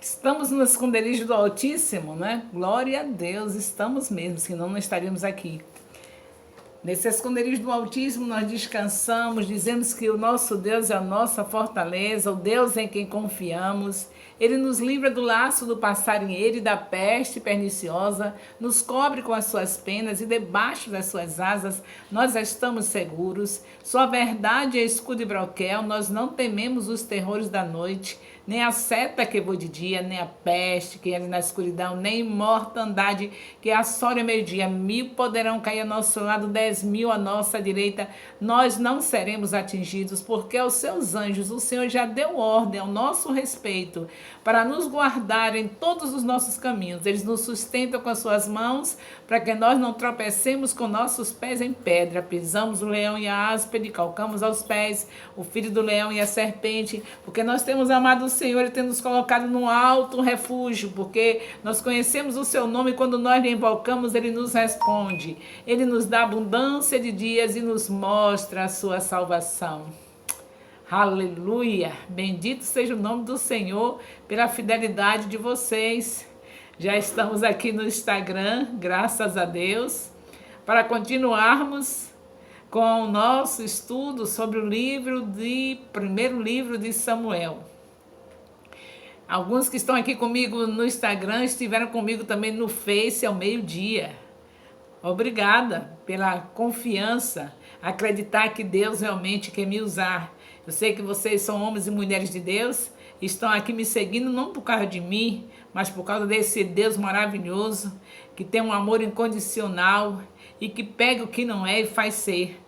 Estamos no esconderijo do Altíssimo, né? Glória a Deus, estamos mesmo, senão não estaríamos aqui. Nesse esconderijo do Altíssimo nós descansamos, dizemos que o nosso Deus é a nossa fortaleza, o Deus em quem confiamos. Ele nos livra do laço do passarinheiro e da peste perniciosa, nos cobre com as suas penas e debaixo das suas asas nós estamos seguros. Sua verdade é escudo e broquel, nós não tememos os terrores da noite, nem a seta que voa de dia, nem a peste que anda na escuridão, nem mortandade que assola ao meio-dia. 1.000 poderão cair ao nosso lado, 10.000 à nossa direita. Nós não seremos atingidos, porque aos seus anjos o Senhor já deu ordem ao nosso respeito para nos guardar em todos os nossos caminhos. Eles nos sustentam com as suas mãos, para que nós não tropecemos com nossos pés em pedra. Pisamos o leão e a áspide, calcamos aos pés o filho do leão e a serpente, porque nós temos amado o Senhor e tem nos colocado num alto refúgio, porque nós conhecemos o seu nome e quando nós lhe invocamos, ele nos responde. Ele nos dá abundância de dias e nos mostra a sua salvação. Aleluia! Bendito seja o nome do Senhor pela fidelidade de vocês. Já estamos aqui no Instagram, graças a Deus, para continuarmos com o nosso estudo sobre o primeiro livro de Samuel. Alguns que estão aqui comigo no Instagram estiveram comigo também no Face ao meio-dia. Obrigada pela confiança, acreditar que Deus realmente quer me usar. Eu sei que vocês são homens e mulheres de Deus, estão aqui me seguindo não por causa de mim, mas por causa desse Deus maravilhoso, que tem um amor incondicional e que pega o que não é e faz ser.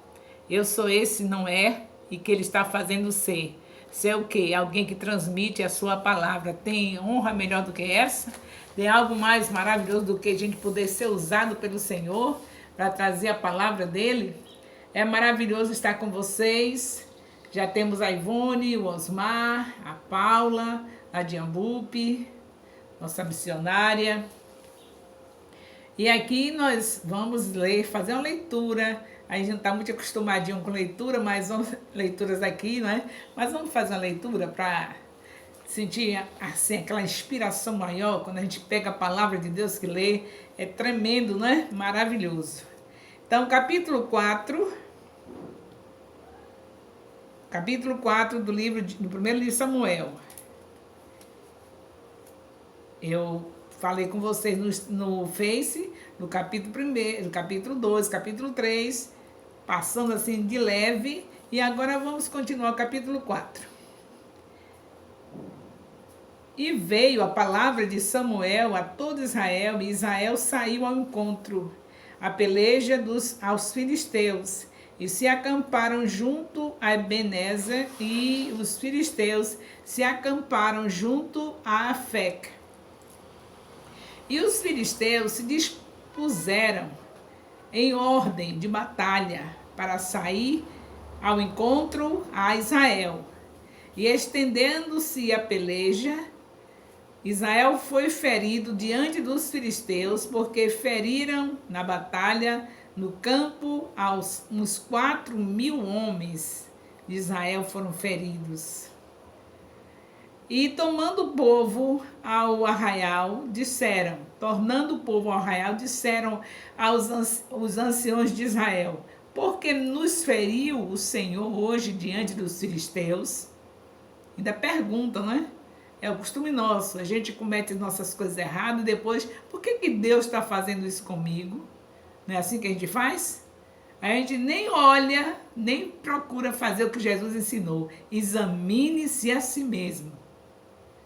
Eu sou esse não é e que ele está fazendo ser. Ser o quê? Alguém que transmite a sua palavra. Tem honra melhor do que essa? Tem algo mais maravilhoso do que a gente poder ser usado pelo Senhor para trazer a palavra dele? É maravilhoso estar com vocês. Já temos a Ivone, o Osmar, a Paula, a Diambupe, nossa missionária. E aqui nós vamos ler, fazer uma leitura. A gente não está muito acostumadinho com leitura, mas leituras aqui, né? Mas vamos fazer uma leitura para sentir assim, aquela inspiração maior. Quando a gente pega a palavra de Deus que lê, é tremendo, né? Maravilhoso. Então, capítulo 4 do primeiro livro de Samuel. Eu falei com vocês no Face, no capítulo 1, no capítulo 2, capítulo 3, passando assim de leve, e agora vamos continuar o capítulo 4. E veio a palavra de Samuel a todo Israel, e Israel saiu ao encontro, a peleja aos filisteus, e se acamparam junto a Ebenezer, e os filisteus se acamparam junto a Afec. E os filisteus se dispuseram em ordem de batalha para sair ao encontro a Israel. E estendendo-se a peleja, Israel foi ferido diante dos filisteus, porque feriram na batalha no campo uns 4.000 homens de Israel foram feridos. E tornando o povo ao arraial, disseram aos anciãos de Israel: por que nos feriu o Senhor hoje diante dos filisteus? Ainda perguntam, né? É o costume nosso, a gente comete nossas coisas erradas e depois, por que Deus está fazendo isso comigo? Não é assim que a gente faz? A gente nem olha, nem procura fazer o que Jesus ensinou. Examine-se a si mesmo.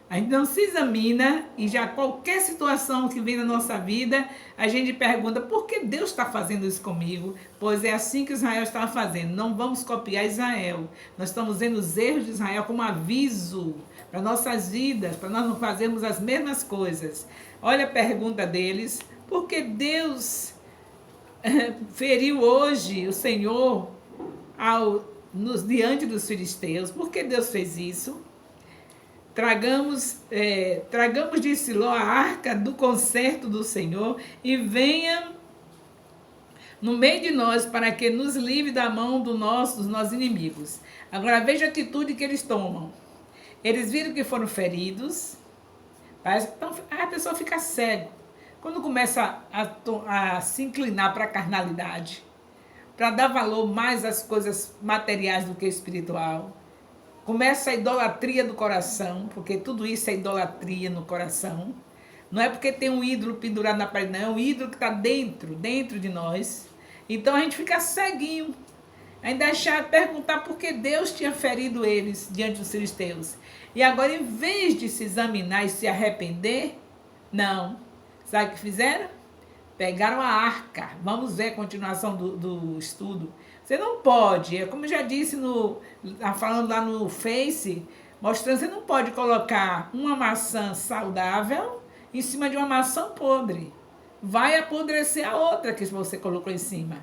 A gente não se examina e já qualquer situação que vem na nossa vida, a gente pergunta, por que Deus está fazendo isso comigo? Pois é assim que Israel estava fazendo. Não vamos copiar Israel. Nós estamos vendo os erros de Israel como aviso para nossas vidas, para nós não fazermos as mesmas coisas. Olha a pergunta deles, por que Deus feriu hoje o Senhor diante dos filisteus? Por que Deus fez isso? Tragamos de Siló a arca do concerto do Senhor e venha no meio de nós para que nos livre da mão dos nossos inimigos. Agora veja a atitude que eles tomam. Eles viram que foram feridos, Então, a pessoa fica cega. Quando começa a se inclinar para a carnalidade, para dar valor mais às coisas materiais do que espiritual, começa a idolatria do coração, porque tudo isso é idolatria no coração. Não é porque tem um ídolo pendurado na parede, não. É um ídolo que está dentro de nós. Então a gente fica ceguinho. Ainda deixar perguntar por que Deus tinha ferido eles diante dos filisteus. E agora, em vez de se examinar e se arrepender, não. Sabe o que fizeram? Pegaram a arca. Vamos ver a continuação do estudo. Você não pode, como eu já disse, falando lá no Face, mostrando, você não pode colocar uma maçã saudável em cima de uma maçã podre. Vai apodrecer a outra que você colocou em cima.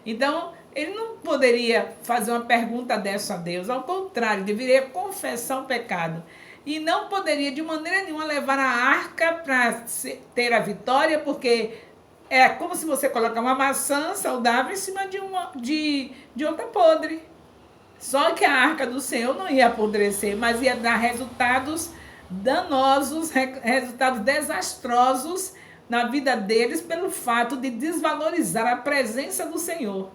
Então, ele não poderia fazer uma pergunta dessa a Deus. Ao contrário, deveria confessar o pecado. E não poderia, de maneira nenhuma, levar a arca para ter a vitória, porque é como se você colocar uma maçã saudável em cima de outra podre. Só que a arca do Senhor não ia apodrecer, mas ia dar resultados danosos, resultados desastrosos na vida deles pelo fato de desvalorizar a presença do Senhor.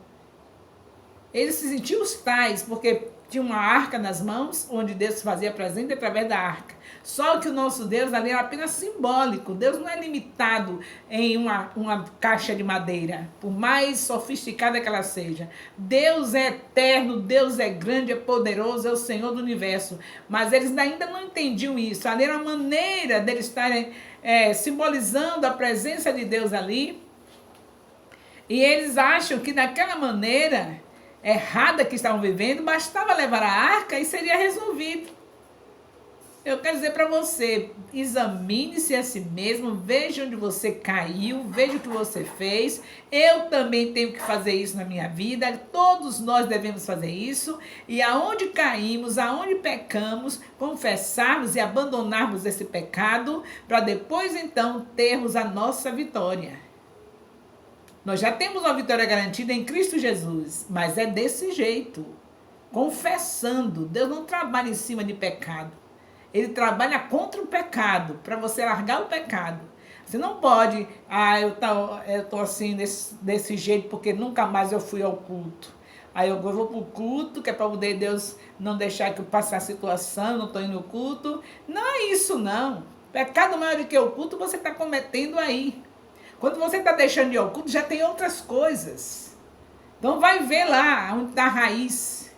Eles se sentiam os tais, porque tinha uma arca nas mãos, onde Deus se fazia presente através da arca. Só que o nosso Deus ali era apenas simbólico. Deus não é limitado em uma caixa de madeira, por mais sofisticada que ela seja. Deus é eterno, Deus é grande, é poderoso, é o Senhor do universo. Mas eles ainda não entendiam isso. Ali era uma maneira deles estarem simbolizando a presença de Deus ali. E eles acham que daquela maneira errada que estavam vivendo, bastava levar a arca e seria resolvido. Eu quero dizer para você, examine-se a si mesmo, veja onde você caiu, veja o que você fez. Eu também tenho que fazer isso na minha vida, todos nós devemos fazer isso. E aonde caímos, aonde pecamos, confessarmos e abandonarmos esse pecado, para depois então termos a nossa vitória. Nós já temos uma vitória garantida em Cristo Jesus, mas é desse jeito, confessando. Deus não trabalha em cima de pecado. Ele trabalha contra o pecado, para você largar o pecado. Você não pode, eu estou assim, desse jeito, porque nunca mais eu fui ao culto. Aí eu vou para o culto, que é para poder Deus não deixar que eu passe a situação, não estou indo no culto. Não é isso, não. Pecado maior do que o culto você está cometendo aí. Quando você está deixando de ir ao culto, já tem outras coisas. Então vai ver lá onde está a raiz.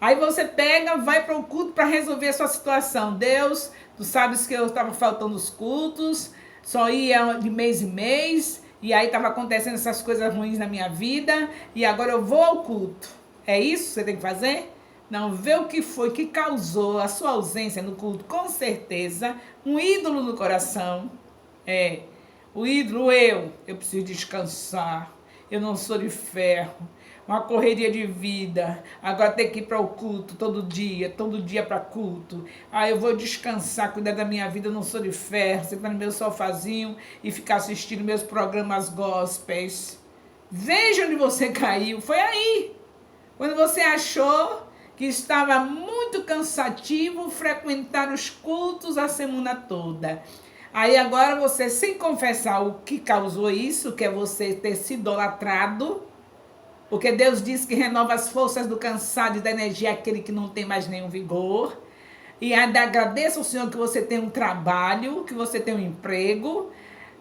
Aí você pega, vai para o culto para resolver a sua situação. Deus, tu sabes que eu estava faltando os cultos, só ia de mês em mês, e aí estava acontecendo essas coisas ruins na minha vida, e agora eu vou ao culto. É isso que você tem que fazer? Não, vê o que foi que causou a sua ausência no culto. Com certeza, um ídolo no coração. O ídolo, eu preciso descansar, eu não sou de ferro, uma correria de vida, agora tem que ir para o culto todo dia para culto, eu vou descansar, cuidar da minha vida, eu não sou de ferro, sentar no meu sofazinho e ficar assistindo meus programas gospels. Veja onde você caiu, foi aí, quando você achou que estava muito cansativo frequentar os cultos a semana toda. Aí agora você, sem confessar o que causou isso, que é você ter se idolatrado, porque Deus diz que renova as forças do cansado e da energia aquele que não tem mais nenhum vigor. E ainda agradeça ao Senhor que você tem um trabalho, que você tem um emprego.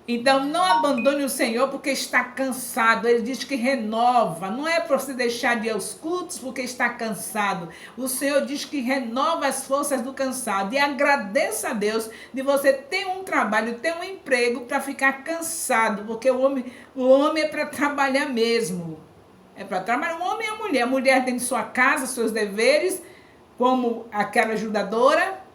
Então não abandone o Senhor porque está cansado. Ele diz que renova. Não é para você deixar de ir aos cultos porque está cansado. O Senhor diz que renova as forças do cansado. E agradeça a Deus de você ter um trabalho, ter um emprego para ficar cansado. Porque o homem é para trabalhar mesmo. É para trabalhar o homem e a mulher. A mulher tem sua casa, seus deveres, como aquela ajudadora.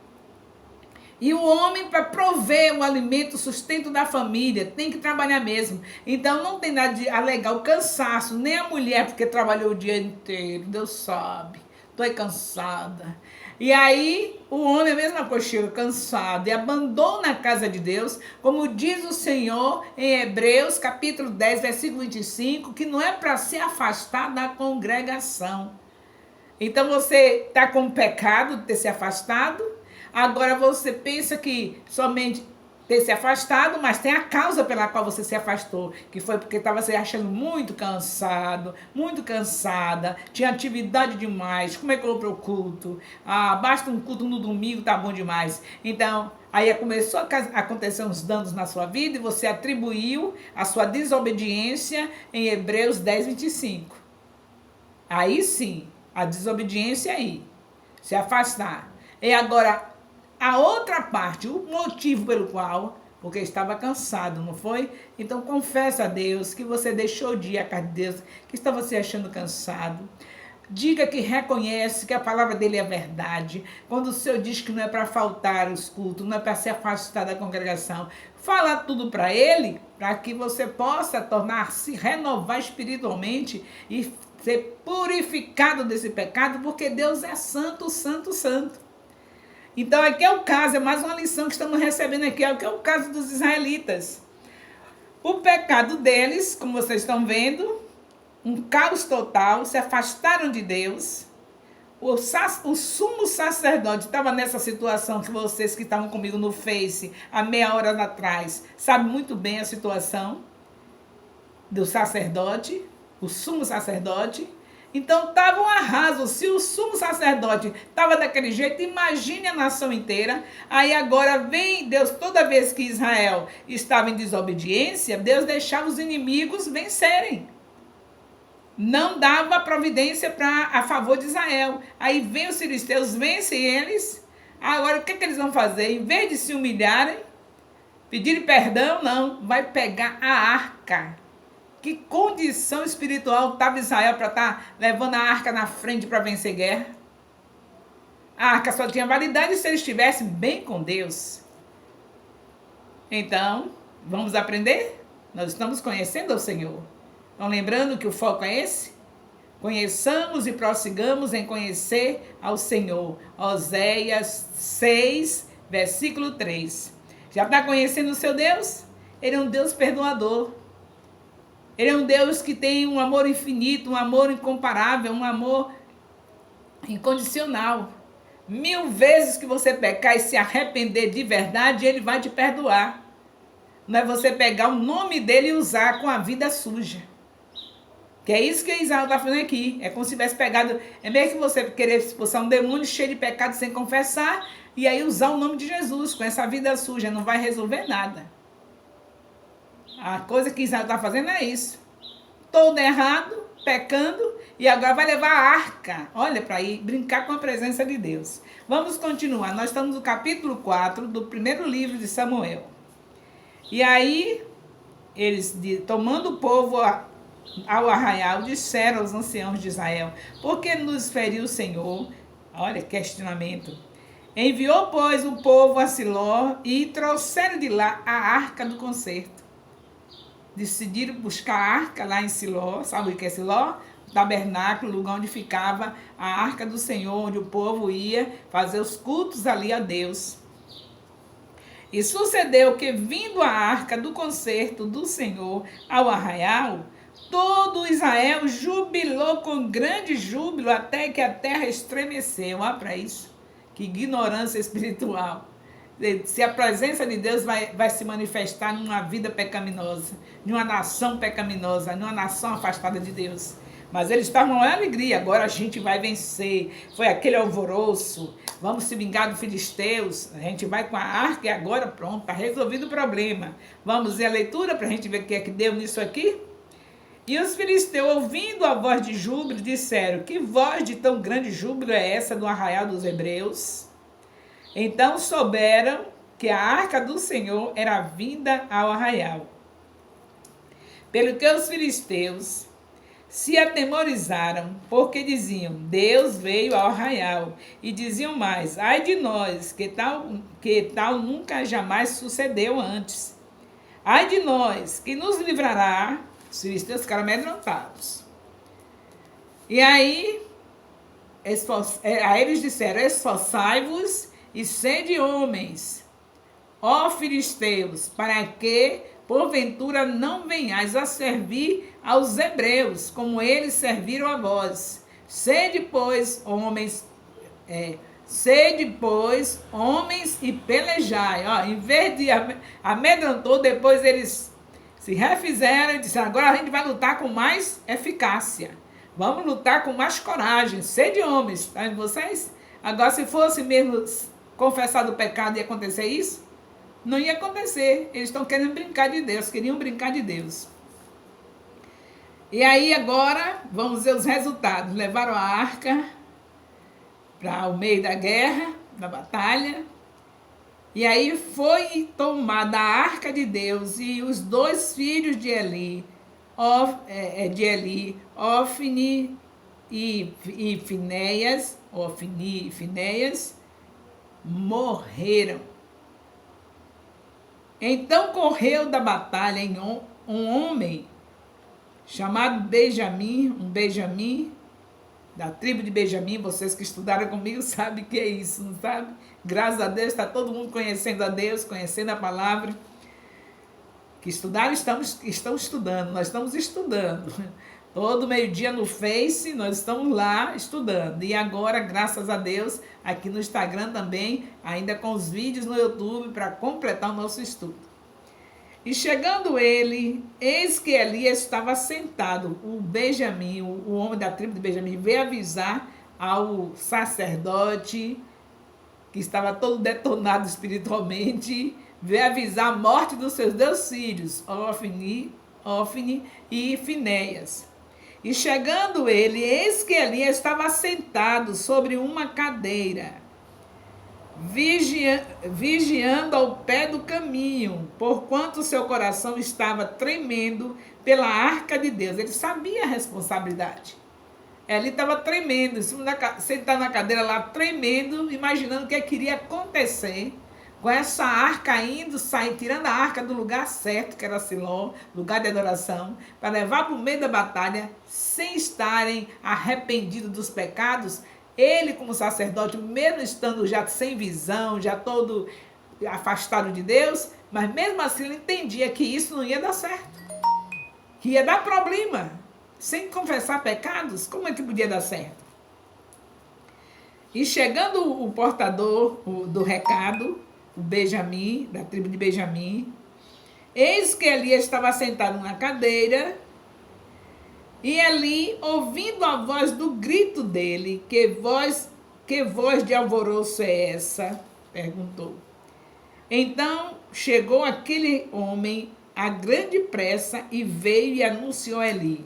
E o homem, para prover o alimento, o sustento da família, tem que trabalhar mesmo. Então, não tem nada de alegar o cansaço, nem a mulher, porque trabalhou o dia inteiro. Deus sabe, estou cansada. E aí, o homem, a mesma coisa, chega cansado e abandona a casa de Deus, como diz o Senhor em Hebreus, capítulo 10, versículo 25, que não é para se afastar da congregação. Então, você está com o pecado de ter se afastado. Agora você pensa que somente ter se afastado, mas tem a causa pela qual você se afastou, que foi porque estava se achando muito cansado, muito cansada, tinha atividade demais, como é que eu vou para o culto? Ah, basta um culto no domingo, tá bom demais. Então, aí começou a acontecer uns danos na sua vida e você atribuiu a sua desobediência em Hebreus 10, 25. Aí sim, a desobediência aí, se afastar. E agora, a outra parte, o motivo pelo qual, porque estava cansado, não foi? Então confessa a Deus que você deixou de ir à casa de Deus, que estava se achando cansado. Diga que reconhece que a palavra dele é verdade. Quando o Senhor diz que não é para faltar os cultos, não é para se afastar da congregação, fala tudo para ele, para que você possa tornar-se, renovar espiritualmente e ser purificado desse pecado, porque Deus é santo, santo, santo. Então aqui é o caso, é mais uma lição que estamos recebendo aqui, é o caso dos israelitas. O pecado deles, como vocês estão vendo, um caos total, se afastaram de Deus. O sumo sacerdote estava nessa situação que vocês que estavam comigo no Face há meia hora atrás, sabem muito bem a situação do sacerdote, o sumo sacerdote. Então estavam arrasos. Se o sumo sacerdote estava daquele jeito, imagine a nação inteira. Aí agora vem Deus, toda vez que Israel estava em desobediência, Deus deixava os inimigos vencerem. Não dava providência a favor de Israel. Aí vem os filisteus, vencem eles. Agora o que eles vão fazer? Em vez de se humilharem, pedirem perdão, não. Vai pegar a arca. Que condição espiritual estava Israel para estar levando a arca na frente para vencer guerra? A arca só tinha validade se eles estivessem bem com Deus. Então, vamos aprender? Nós estamos conhecendo o Senhor. Estão lembrando que o foco é esse? Conheçamos e prossigamos em conhecer ao Senhor. Oséias 6, versículo 3. Já está conhecendo o seu Deus? Ele é um Deus perdoador. Ele é um Deus que tem um amor infinito, um amor incomparável, um amor incondicional. 1000 vezes que você pecar e se arrepender de verdade, ele vai te perdoar. Não é você pegar o nome dele e usar com a vida suja. Que é isso que Israel está fazendo aqui. É como se tivesse pegado... É mesmo que você querer expulsar um demônio cheio de pecado sem confessar e aí usar o nome de Jesus com essa vida suja. Não vai resolver nada. A coisa que Israel está fazendo é isso. Todo errado, pecando, e agora vai levar a arca. Olha para aí, brincar com a presença de Deus. Vamos continuar. Nós estamos no capítulo 4 do primeiro livro de Samuel. E aí, eles, tomando o povo ao arraial, disseram aos anciãos de Israel: por que nos feriu o Senhor? Olha, questionamento. Enviou, pois, o povo a Siló e trouxeram de lá a arca do concerto. Decidiram buscar a arca lá em Siló. Sabe o que é Siló? O tabernáculo, o lugar onde ficava a arca do Senhor, onde o povo ia fazer os cultos ali a Deus. E sucedeu que, vindo a arca do concerto do Senhor ao arraial, todo Israel jubilou com grande júbilo até que a terra estremeceu. Olha para isso. Que ignorância espiritual. Se a presença de Deus vai se manifestar numa vida pecaminosa, numa nação pecaminosa, numa nação afastada de Deus. Mas eles estavam em alegria, agora a gente vai vencer. Foi aquele alvoroço, vamos se vingar dos filisteus, a gente vai com a arca e agora pronto, está resolvido o problema. Vamos ver a leitura para a gente ver o que é que deu nisso aqui? E os filisteus, ouvindo a voz de júbilo, disseram: que voz de tão grande júbilo é essa do arraial dos hebreus? Então souberam que a arca do Senhor era vinda ao arraial. Pelo que os filisteus se atemorizaram, porque diziam: Deus veio ao arraial. E diziam mais: ai de nós, que tal nunca jamais sucedeu antes. Ai de nós, que nos livrará. Os filisteus ficaram amedrontados. E aí eles disseram: esforçai-vos e sede homens, ó filisteus, para que, porventura, não venhais a servir aos hebreus, como eles serviram a vós. Sede, pois, homens, Sede, pois, homens e pelejai. Ó, em vez de amedrontou, depois eles se refizeram e disseram, agora a gente vai lutar com mais eficácia. Vamos lutar com mais coragem. Sede homens, tá vendo vocês? Agora, se fosse mesmo confessar do pecado, ia acontecer isso? Não ia acontecer. Eles estão querendo brincar de Deus, queriam brincar de Deus. E aí agora, vamos ver os resultados. Levaram a arca para o meio da guerra, da batalha. E aí foi tomada a arca de Deus e os 2 filhos de Eli, Ofni e Finéias, morreram. Então correu da batalha um homem chamado Benjamim, da tribo de Benjamim. Vocês que estudaram comigo sabem que é isso, não sabe? Graças a Deus, está todo mundo conhecendo a Deus, conhecendo a palavra. Que estudaram, estão estudando, nós estamos estudando. Todo meio-dia no Face, nós estamos lá estudando. E agora, graças a Deus, aqui no Instagram também, ainda com os vídeos no YouTube, para completar o nosso estudo. E chegando ele, eis que Elias estava sentado. O Benjamim, o homem da tribo de Benjamim, veio avisar ao sacerdote, que estava todo detonado espiritualmente, veio avisar a morte dos seus 2 filhos, Ofni e Finéias. E chegando ele, eis que Elias estava sentado sobre uma cadeira, vigiando ao pé do caminho, porquanto seu coração estava tremendo pela arca de Deus. Ele sabia a responsabilidade. Ele estava tremendo, sentado na cadeira lá, tremendo, imaginando o que iria acontecer com essa arca indo, tirando a arca do lugar certo, que era Siló, lugar de adoração, para levar para o meio da batalha, sem estarem arrependidos dos pecados. Ele, como sacerdote, mesmo estando já sem visão, já todo afastado de Deus, mas mesmo assim ele entendia que isso não ia dar certo, que ia dar problema. Sem confessar pecados, como é que podia dar certo? E chegando o portador do recado, o Benjamim, da tribo de Benjamim, eis que Elias estava sentado na cadeira, e ali, ouvindo a voz do grito dele, que voz de alvoroço é essa? Perguntou. Então chegou aquele homem a grande pressa e veio e anunciou a Eli.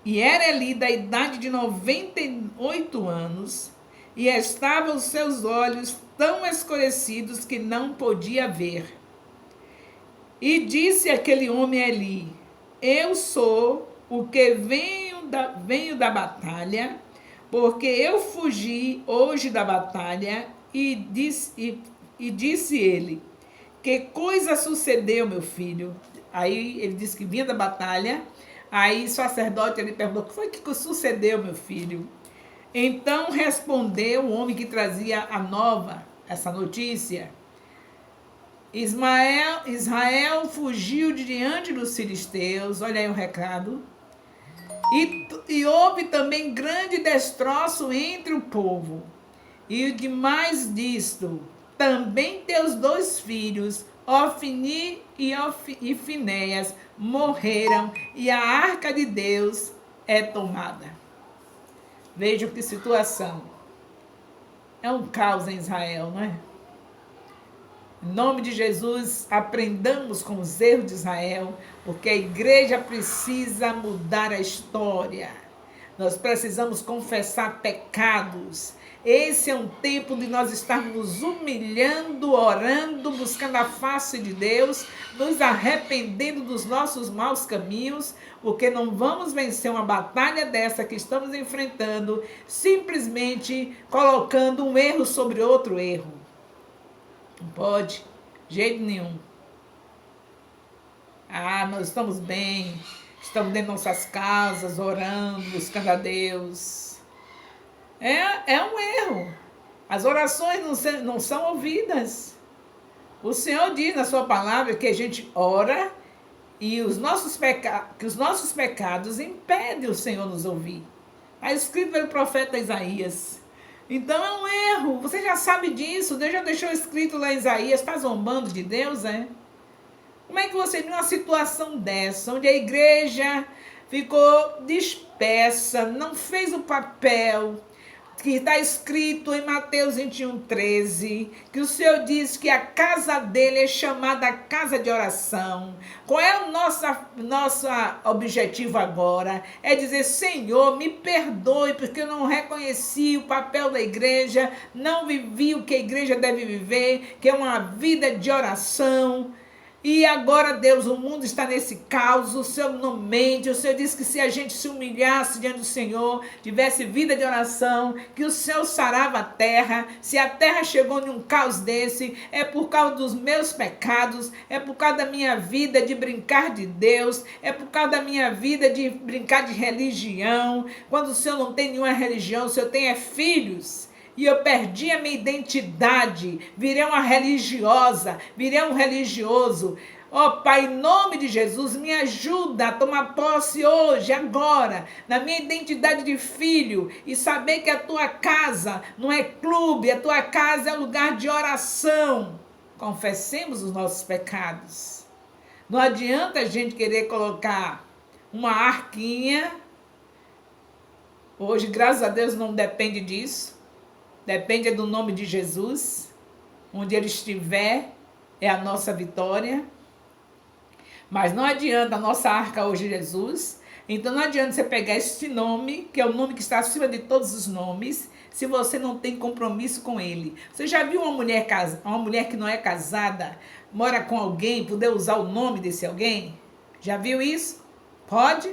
E era Eli da idade de 98 anos, e estavam os seus olhos tão escurecidos que não podia ver. E disse aquele homem a Eli, eu sou o que venho da batalha, porque eu fugi hoje da batalha. E disse ele, que coisa sucedeu, meu filho? Aí ele disse que vinha da batalha. Aí o sacerdote ele perguntou, o que foi que sucedeu, meu filho? Então respondeu o homem que trazia a nova, essa notícia. Israel fugiu de diante dos filisteus, olha aí o recado. E houve também grande destroço entre o povo. E demais disto, também teus 2 filhos, Ofni e Finéias, morreram, e a arca de Deus é tomada. Vejam que situação. É um caos em Israel, não é? Em nome de Jesus, aprendamos com os erros de Israel, porque a igreja precisa mudar a história. Nós precisamos confessar pecados. Esse é um tempo de nós estarmos humilhando, orando, buscando a face de Deus, nos arrependendo dos nossos maus caminhos, porque não vamos vencer uma batalha dessa que estamos enfrentando simplesmente colocando um erro sobre outro erro. Não pode, de jeito nenhum. Nós estamos bem, estamos dentro de nossas casas, orando, buscando a Deus. É um erro. As orações não são ouvidas. O Senhor diz na sua palavra que a gente ora e que os nossos pecados impedem o Senhor nos ouvir. Está escrito pelo profeta Isaías. Então é um erro. Você já sabe disso. Deus já deixou escrito lá em Isaías. Está zombando de Deus, é? Como é que você viu uma situação dessa, onde a igreja ficou dispersa, não fez o papel que está escrito em Mateus 21:13, que o Senhor diz que a casa dele é chamada casa de oração. Qual é o nosso objetivo agora? É dizer, Senhor, me perdoe, porque eu não reconheci o papel da igreja, não vivi o que a igreja deve viver, que é uma vida de oração. E agora, Deus, o mundo está nesse caos, o Senhor não mente, o Senhor disse que se a gente se humilhasse diante do Senhor, tivesse vida de oração, que o Senhor sarava a terra. Se a terra chegou em um caos desse, é por causa dos meus pecados, é por causa da minha vida de brincar de Deus, é por causa da minha vida de brincar de religião. Quando o Senhor não tem nenhuma religião, o Senhor tem filhos. E eu perdi a minha identidade, virei uma religiosa, virei um religioso. Ó Pai, em nome de Jesus, me ajuda a tomar posse hoje, agora, na minha identidade de filho e saber que a tua casa não é clube, a tua casa é lugar de oração. Confessemos os nossos pecados. Não adianta a gente querer colocar uma arquinha. Hoje, graças a Deus, não depende disso. Depende do nome de Jesus. Onde ele estiver, é a nossa vitória. Mas não adianta, a nossa arca hoje é Jesus. Então não adianta você pegar este nome, que é o nome que está acima de todos os nomes, se você não tem compromisso com ele. Você já viu uma mulher que não é casada, mora com alguém, poder usar o nome desse alguém? Já viu isso? Pode?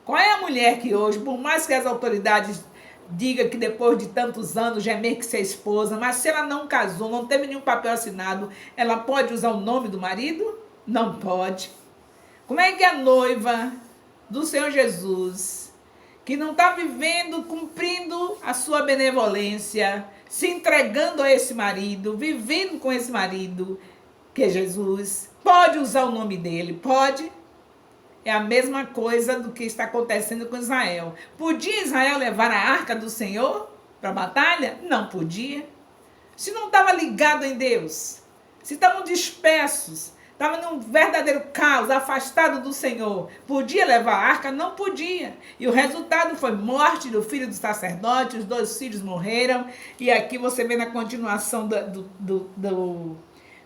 Qual é a mulher que hoje, por mais que as autoridades diga que depois de tantos anos já é meio que ser esposa, mas se ela não casou, não teve nenhum papel assinado, ela pode usar o nome do marido? Não pode. Como é que a noiva do Senhor Jesus, que não está vivendo, cumprindo a sua benevolência, se entregando a esse marido, vivendo com esse marido, que é Jesus, pode usar o nome dele? Pode. É a mesma coisa do que está acontecendo com Israel. Podia Israel levar a arca do Senhor para a batalha? Não podia. Se não estava ligado em Deus, se estavam dispersos, estavam num verdadeiro caos, afastado do Senhor, podia levar a arca? Não podia. E o resultado foi morte do filho do sacerdote, os 2 filhos morreram. E aqui você vê na continuação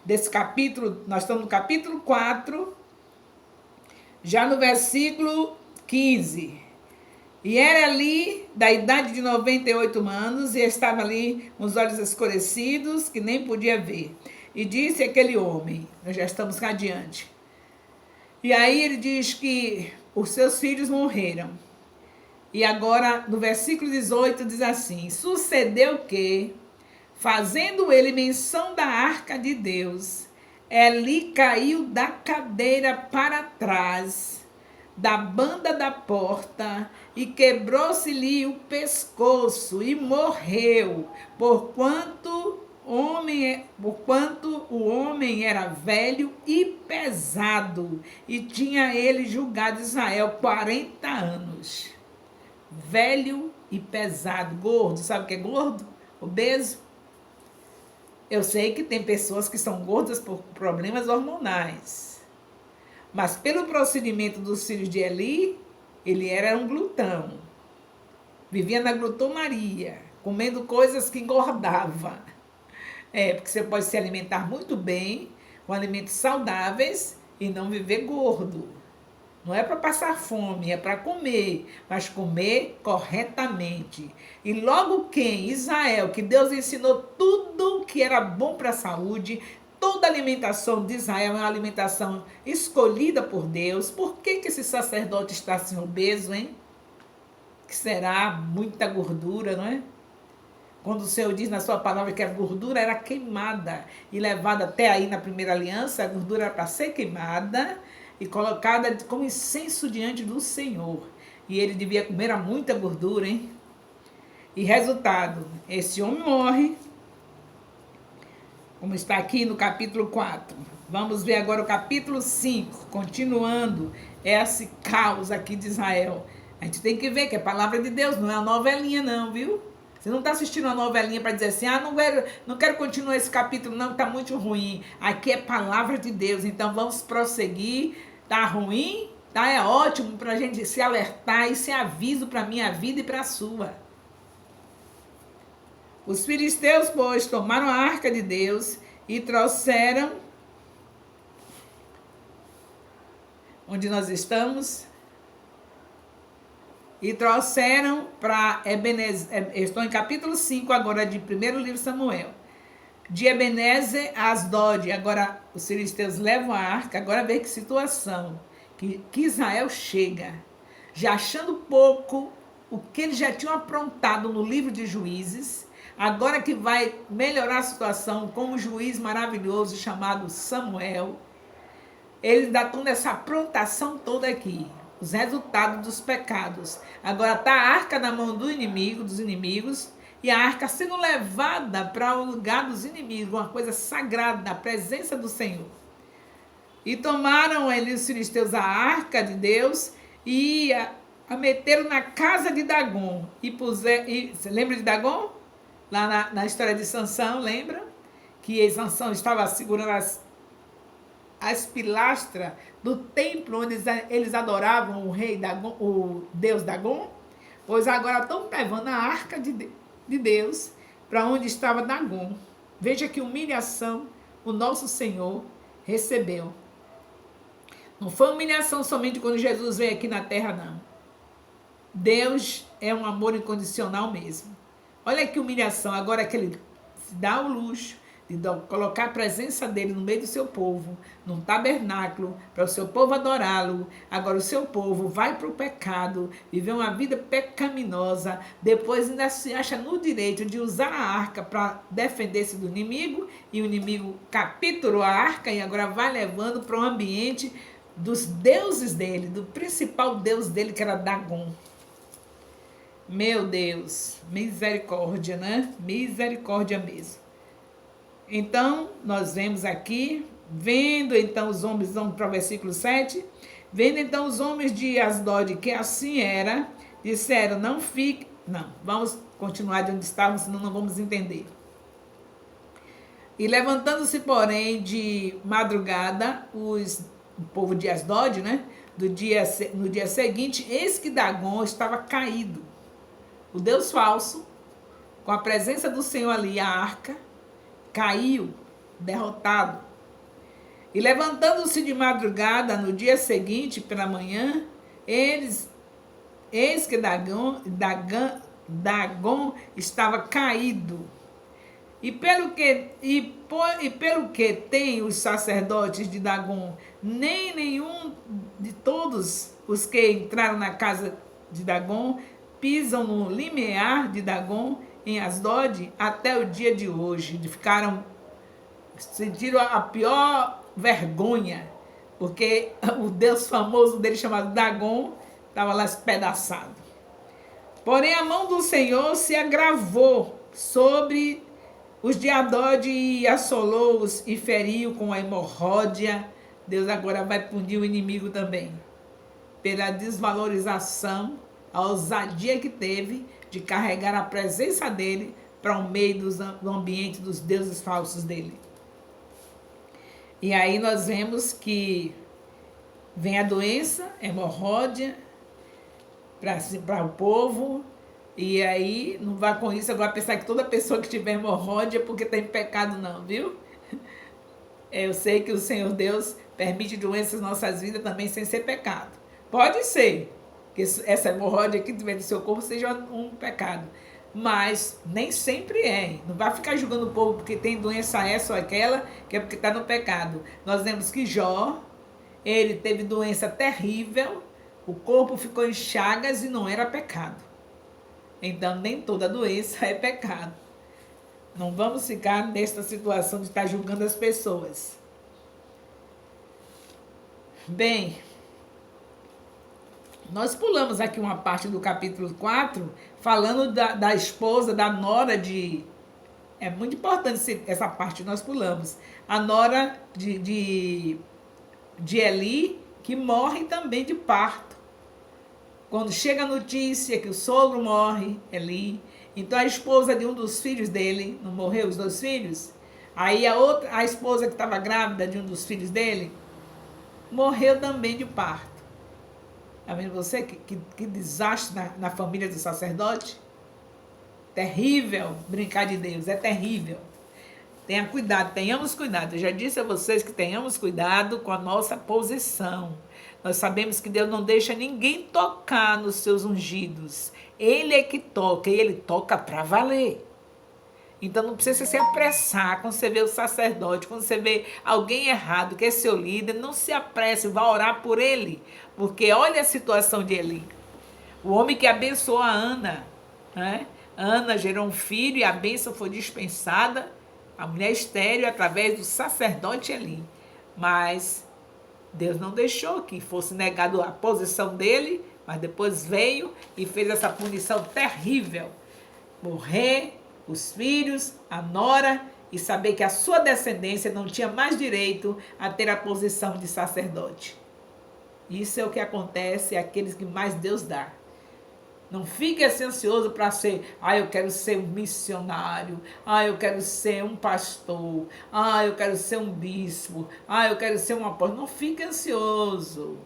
desse capítulo, nós estamos no capítulo 4, já no versículo 15. E era ali da idade de 98 anos, e estava ali com os olhos escurecidos, que nem podia ver. E disse aquele homem, nós já estamos cá adiante. E aí ele diz que os seus filhos morreram. E agora, no versículo 18, diz assim: sucedeu que, fazendo ele menção da arca de Deus, Eli caiu da cadeira para trás, da banda da porta, e quebrou-se-lhe o pescoço e morreu, porquanto o homem era velho e pesado, e tinha ele julgado Israel 40 anos. Velho e pesado, gordo, sabe o que é gordo? Obeso. Eu sei que tem pessoas que são gordas por problemas hormonais. Mas pelo procedimento dos filhos de Eli, ele era um glutão. Vivia na glutonaria, comendo coisas que engordavam. Porque você pode se alimentar muito bem, com alimentos saudáveis, e não viver gordo. Não é para passar fome, é para comer, mas comer corretamente. E logo quem? Israel, que Deus ensinou tudo que era bom para a saúde, toda a alimentação de Israel é uma alimentação escolhida por Deus. Por que esse sacerdote está assim obeso, hein? Que será muita gordura, não é? Quando o Senhor diz na sua palavra que a gordura era queimada e levada até aí na primeira aliança, a gordura era para ser queimada e colocada como incenso diante do Senhor. E ele devia comer muita gordura, hein? E resultado, esse homem morre, como está aqui no capítulo 4. Vamos ver agora o capítulo 5, continuando esse caos aqui de Israel. A gente tem que ver que é palavra de Deus, não é uma novelinha não, viu? Você não está assistindo uma novelinha para dizer assim, não quero continuar esse capítulo, não, está muito ruim. Aqui é palavra de Deus, então vamos prosseguir. Tá ruim? Tá, é ótimo para a gente se alertar. Isso é aviso para a minha vida e para a sua. Os filisteus, pois, tomaram a arca de Deus e trouxeram, onde nós estamos, e trouxeram para Ebenezer. Estou em capítulo 5 agora de 1º livro de Samuel. De Ebenezer a Asdod. Agora os filisteus levam a arca. Agora vê que situação. Que Israel chega, já achando pouco o que eles já tinham aprontado no livro de Juízes. Agora que vai melhorar a situação com um juiz maravilhoso chamado Samuel. Eles ainda estão nessa aprontação toda aqui. Os resultados dos pecados. Agora está a arca na mão do inimigo, dos inimigos, e a arca sendo levada para o lugar dos inimigos, uma coisa sagrada, a presença do Senhor. E tomaram eles, os filisteus, a arca de Deus e a meteram na casa de Dagom. Você lembra de Dagom? Lá na história de Sansão, lembra? Que Sansão estava segurando as pilastras do templo onde eles adoravam o rei Dagom, o deus Dagom. Pois agora estão levando a arca de Deus para onde estava Dagom. Veja que humilhação o nosso Senhor recebeu. Não foi humilhação somente quando Jesus veio aqui na terra, não. Deus é um amor incondicional mesmo. Olha que humilhação, agora que ele se dá o luxo de colocar a presença dele no meio do seu povo, num tabernáculo, para o seu povo adorá-lo. Agora o seu povo vai para o pecado, viver uma vida pecaminosa, depois ainda se acha no direito de usar a arca para defender-se do inimigo, e o inimigo capturou a arca e agora vai levando para o ambiente dos deuses dele, do principal deus dele, que era Dagom. Meu Deus, misericórdia, né? Misericórdia mesmo. Então, nós vemos aqui, vendo então os homens, vamos para o versículo 7, vendo então os homens de Asdod, que assim era, disseram, vamos continuar de onde estávamos, senão não vamos entender. E levantando-se, porém, de madrugada, o povo de Asdod, né? No dia seguinte, eis que Dagom estava caído. O Deus falso, com a presença do Senhor ali, a arca, caiu, derrotado. E levantando-se de madrugada, no dia seguinte, pela manhã, eis que Dagom estava caído. E pelo que tem os sacerdotes de Dagom, nem nenhum de todos os que entraram na casa de Dagom pisam no limiar de Dagom em Asdod até o dia de hoje. Sentiram a pior vergonha, porque o Deus famoso dele, chamado Dagom, estava lá espedaçado. Porém, a mão do Senhor se agravou sobre os de Asdod e assolou-os e feriu com a hemorródia. Deus agora vai punir o inimigo também, pela desvalorização, a ousadia que teve de carregar a presença dele para o meio do ambiente dos deuses falsos dele. E aí nós vemos que vem a doença, hemorródia, para o povo, e aí não vá com isso agora pensar que toda pessoa que tiver hemorródia é porque está em pecado, não, viu? Eu sei que o Senhor Deus permite doenças nas nossas vidas também sem ser pecado. Pode ser que essa hemorródia que tiver no seu corpo seja um pecado, mas nem sempre é. Não vai ficar julgando o povo porque tem doença essa ou aquela, que é porque está no pecado. Nós vemos que Jó, ele teve doença terrível, o corpo ficou em chagas e não era pecado. Então, nem toda doença é pecado. Não vamos ficar nesta situação de estar julgando as pessoas. Bem, nós pulamos aqui uma parte do capítulo 4, falando da esposa, da nora de... É muito importante essa parte, nós pulamos. A nora de Eli, que morre também de parto. Quando chega a notícia que o sogro morre, Eli, Então a esposa de um dos filhos dele, não morreu os dois filhos? Aí a esposa que estava grávida de um dos filhos dele, morreu também de parto. Está vendo você? Que desastre na família do sacerdote? Terrível brincar de Deus, é terrível. Tenha cuidado, tenhamos cuidado. Eu já disse a vocês que tenhamos cuidado com a nossa posição. Nós sabemos que Deus não deixa ninguém tocar nos seus ungidos. Ele é que toca, e ele toca para valer. Então não precisa se apressar quando você vê o sacerdote, quando você vê alguém errado, que é seu líder, não se apresse, vá orar por ele. Porque olha a situação de Eli. O homem que abençoou a Ana, né? Ana gerou um filho e a bênção foi dispensada, a mulher estéril, através do sacerdote Eli. Mas Deus não deixou que fosse negado a posição dele, mas depois veio e fez essa punição terrível. Morrer, os filhos, a nora, e saber que a sua descendência não tinha mais direito a ter a posição de sacerdote. Isso é o que acontece àqueles que mais Deus dá. Não fique assim ansioso para ser, eu quero ser um missionário, eu quero ser um pastor, eu quero ser um bispo, eu quero ser um apóstolo. Não fique ansioso.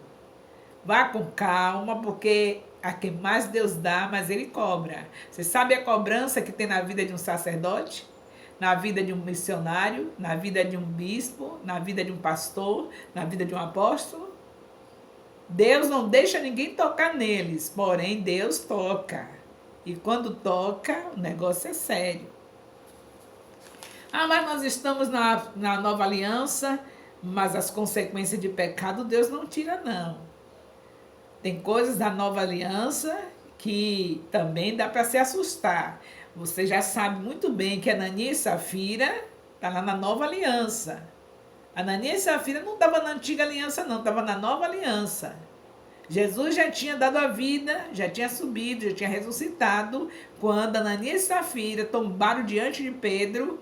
Vá com calma, porque a quem mais Deus dá, mais Ele cobra. Você sabe a cobrança que tem na vida de um sacerdote? Na vida de um missionário, na vida de um bispo, na vida de um pastor, na vida de um apóstolo? Deus não deixa ninguém tocar neles, porém Deus toca. E quando toca, o negócio é sério. Mas nós estamos na nova aliança, mas as consequências de pecado Deus não tira, não. Tem coisas da nova aliança que também dá para se assustar. Você já sabe muito bem que Ananias e Safira estão lá na nova aliança. Ananias e Safira não estavam na antiga aliança, não, estavam na nova aliança. Jesus já tinha dado a vida, já tinha subido, já tinha ressuscitado, quando Ananias e Safira tombaram diante de Pedro,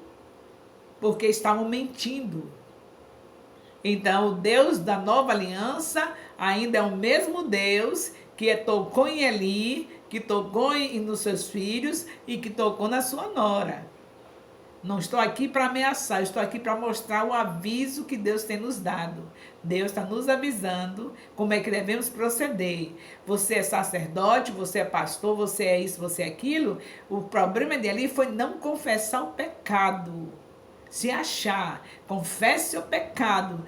porque estavam mentindo. Então, o Deus da nova aliança ainda é o mesmo Deus que tocou em Eli, que tocou nos seus filhos e que tocou na sua nora. Não estou aqui para ameaçar, estou aqui para mostrar o aviso que Deus tem nos dado. Deus está nos avisando como é que devemos proceder. Você é sacerdote, você é pastor, você é isso, você é aquilo. O problema dele foi não confessar o pecado. Se achar, confesse seu pecado.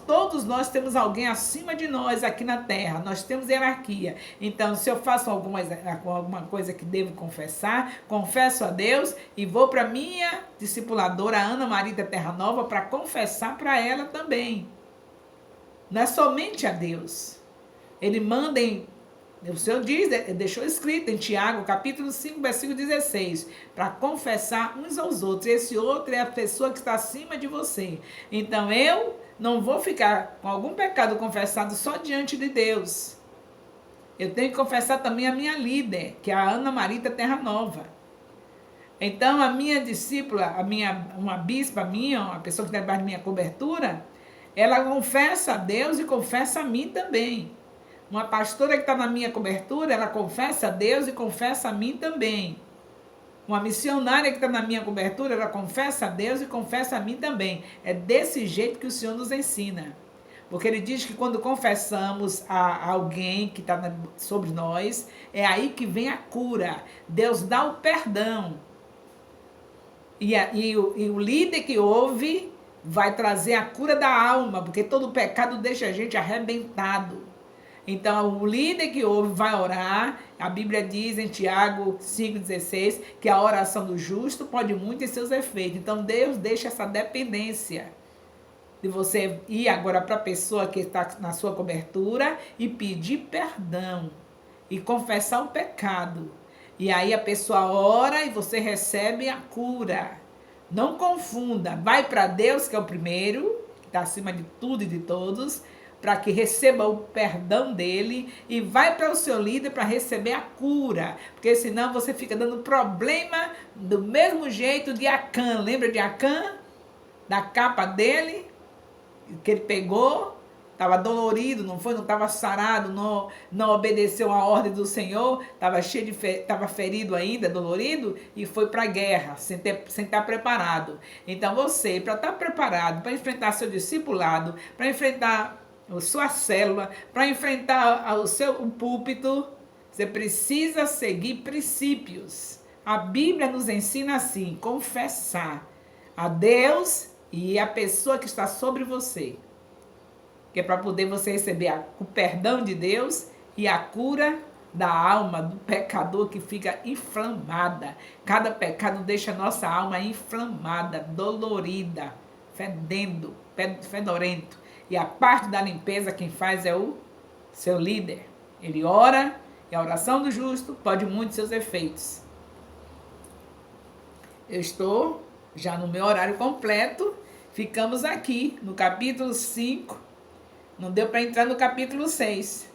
Todos nós temos alguém acima de nós aqui na terra. Nós temos hierarquia. Então, se eu faço alguma coisa que devo confessar, confesso a Deus e vou para minha discipuladora, Ana Marita Terra Nova, para confessar para ela também. Não é somente a Deus. Ele manda o Senhor deixou escrito em Tiago, capítulo 5, versículo 16, para confessar uns aos outros. Esse outro é a pessoa que está acima de você. Então, eu não vou ficar com algum pecado confessado só diante de Deus. Eu tenho que confessar também a minha líder, que é a Ana Marita Terra Nova. Então, a minha discípula, uma bispa minha, uma pessoa que está debaixo da minha cobertura, ela confessa a Deus e confessa a mim também. Uma pastora que está na minha cobertura, ela confessa a Deus e confessa a mim também. Uma missionária que está na minha cobertura, ela confessa a Deus e confessa a mim também. É desse jeito que o Senhor nos ensina. Porque Ele diz que quando confessamos a alguém que está sobre nós, é aí que vem a cura. Deus dá o perdão. E o líder que ouve vai trazer a cura da alma, porque todo pecado deixa a gente arrebentado. Então, o líder que ouve vai orar. A Bíblia diz em Tiago 5,16 que a oração do justo pode muito em seus efeitos. Então, Deus deixa essa dependência de você ir agora para a pessoa que está na sua cobertura e pedir perdão e confessar o pecado. E aí a pessoa ora e você recebe a cura. Não confunda. Vai para Deus, que é o primeiro, que está acima de tudo e de todos, para que receba o perdão dele, e vai para o seu líder para receber a cura, porque senão você fica dando problema do mesmo jeito de Acã. Lembra de Acã? Da capa dele, que ele pegou, estava dolorido, não foi? Não estava sarado, não obedeceu a ordem do Senhor, estava ferido ainda, dolorido, e foi para a guerra, sem estar preparado. Então você, para estar preparado, para enfrentar seu discipulado, para enfrentar a sua célula, para enfrentar o púlpito, você precisa seguir princípios. A Bíblia nos ensina assim, confessar a Deus e a pessoa que está sobre você. Que é para poder você receber o perdão de Deus e a cura da alma do pecador que fica inflamada. Cada pecado deixa a nossa alma inflamada, dolorida, fedendo, fedorento. E a parte da limpeza quem faz é o seu líder. Ele ora e a oração do justo pode muito seus efeitos. Eu estou já no meu horário completo. Ficamos aqui no capítulo 5. Não deu para entrar no capítulo 6,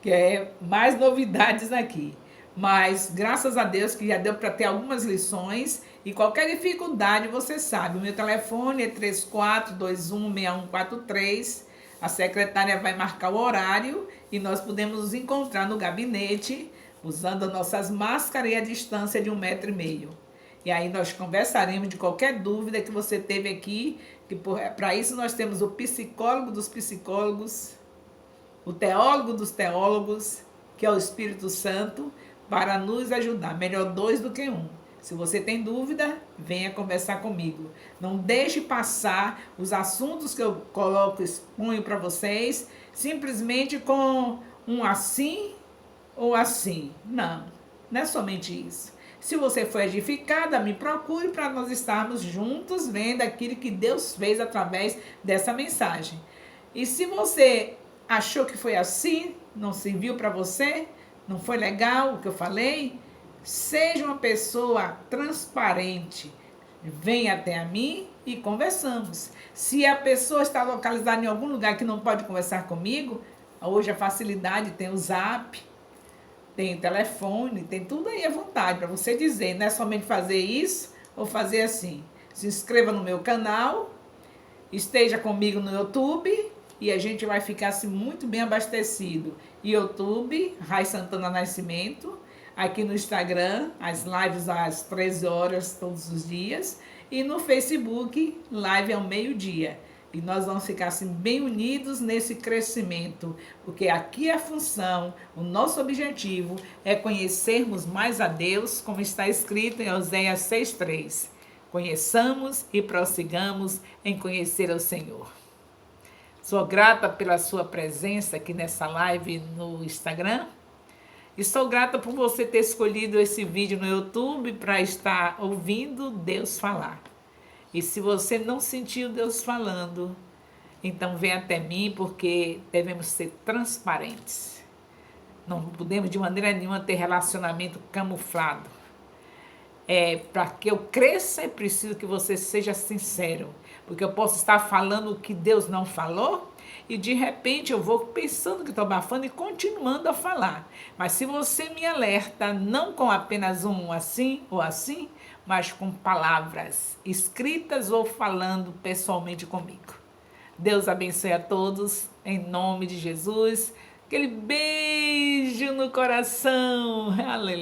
que é mais novidades aqui. Mas graças a Deus que já deu para ter algumas lições. E qualquer dificuldade, você sabe, o meu telefone é 34216143. A secretária vai marcar o horário e nós podemos nos encontrar no gabinete, usando as nossas máscaras e a distância de 1,5 metro. E aí nós conversaremos de qualquer dúvida que você teve aqui, que para isso nós temos o psicólogo dos psicólogos, o teólogo dos teólogos, que é o Espírito Santo, para nos ajudar. Melhor 2 do que 1. Se você tem dúvida, venha conversar comigo. Não deixe passar os assuntos que eu coloco, exponho para vocês, simplesmente com um assim ou assim. Não é somente isso. Se você foi edificada, me procure para nós estarmos juntos vendo aquilo que Deus fez através dessa mensagem. E se você achou que foi assim, não serviu para você, não foi legal o que eu falei, seja uma pessoa transparente. Venha até a mim e conversamos. Se a pessoa está localizada em algum lugar que não pode conversar comigo, hoje a facilidade tem o Zap, tem telefone, tem tudo aí à vontade para você dizer, não é somente fazer isso ou fazer assim. Se inscreva no meu canal, esteja comigo no YouTube e a gente vai ficar assim, muito bem abastecido. YouTube, Rai Santana Nascimento, aqui no Instagram, as lives às 13 horas todos os dias e no Facebook, live ao meio-dia. E nós vamos ficar assim bem unidos nesse crescimento, porque aqui a função, o nosso objetivo é conhecermos mais a Deus, como está escrito em Oséias 6,3. Conheçamos e prossigamos em conhecer ao Senhor. Sou grata pela sua presença aqui nessa live no Instagram. E sou grata por você ter escolhido esse vídeo no YouTube para estar ouvindo Deus falar. E se você não sentiu Deus falando, então vem até mim, porque devemos ser transparentes. Não podemos de maneira nenhuma ter relacionamento camuflado. Para que eu cresça, é preciso que você seja sincero. Porque eu posso estar falando o que Deus não falou e de repente eu vou pensando que estou abafando e continuando a falar. Mas se você me alerta, não com apenas um assim ou assim, mas com palavras escritas ou falando pessoalmente comigo. Deus abençoe a todos, em nome de Jesus. Aquele beijo no coração. Aleluia.